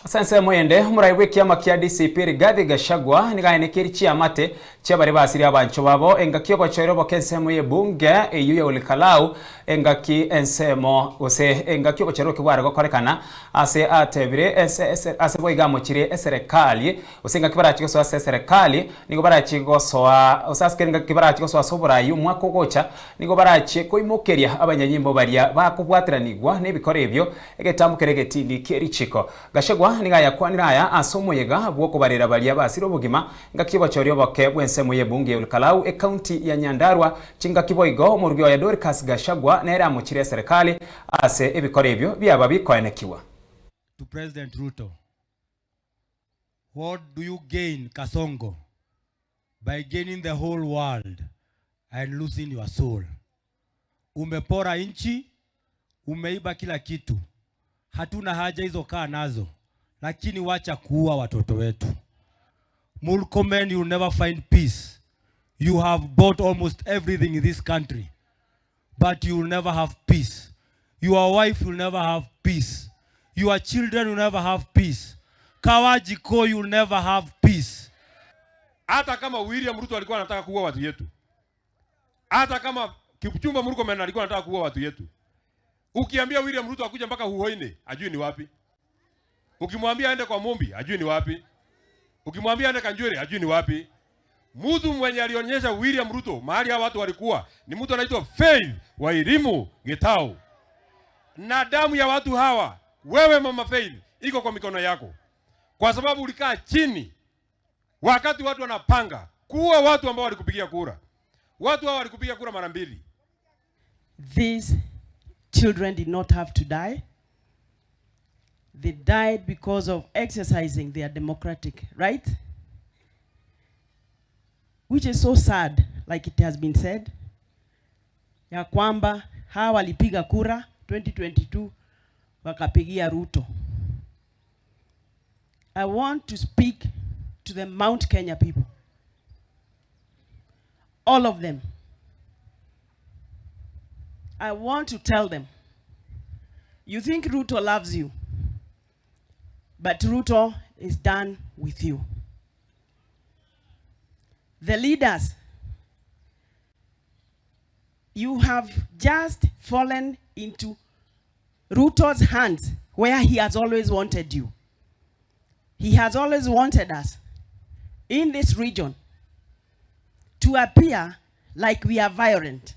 Sanse moyende muraiwe kiama kia DCP Rigathi Gachagua nigaenekeri chiamate chiabari basiri abancho babo engakio bochero bokensemo ye bunge eyuya ulikalau engaki ensemo ose engakio bochero kibwara gokorekana ase atebire ase boigamo chire serikali ose ngaki barachi gosoa serikali nigo barachi gosoa osaske ngaki barachi gosoa soburayu mwaka gocha nigo barachi koimokeria abanyanyimbo baria bakubwatiranigwa nebikore ebyo egetamukere getindi kerichiko Gachagua nigaya kwaniraya asomoyega bwoko barera balia basiro bugima ngakyo bachorio boke bwensemo ye bunge ulikalau county ya Nyandarua chinga kiboigo murugyo ya Dorcas Gachagua nera muchire serikali ase ebikore ebyo byaba bikoenekiwa. To President Ruto, what do you gain, Kasongo, by gaining the whole world and losing your soul? Umepora inchi, umeiba kila kitu, hatuna haja hizo kaa nazo, lakini wacha kuua watoto wetu. Murkomen, you'll never find peace. You have bought almost everything in this country, but you'll never have peace. Your wife will never have peace. Your children will never have peace. Kawajiko, you'll never have peace. Hata kama William Ruto alikuwa anataka kuua watu yetu, hata kama Kipchumba Murkomen alikuwa anataka kuua watu yetu, ukiambia William Ruto akuja mpaka Huhoine, ajui ni wapi. Ukimwambia aende kwa Mombi, ajui ni wapi. Ukimwambia aende Kanjwere, ajui ni wapi. Mtu mwenye alionyesha William Ruto mahali hao watu walikuwa ni mtu anaitwa Faith Wairimu Gitau. Na damu ya watu hawa, wewe mama Faith, iko kwa mikono yako. Kwa sababu ulikaa chini wakati watu wanapanga kuua watu ambao walikupigia kura. Watu hao walikupigia kura mara mbili. These children did not have to die. They died because of exercising their democratic right, which is so sad, like it has been said, ya kwamba hawa walipiga kura 2022 wakapigia Ruto. I want to speak to the Mount Kenya people, all of them. I want to tell them, you think Ruto loves you, but Ruto is done with you. The leaders, you have just fallen into Ruto's hands where he has always wanted you. He has always wanted us in this region to appear like we are violent.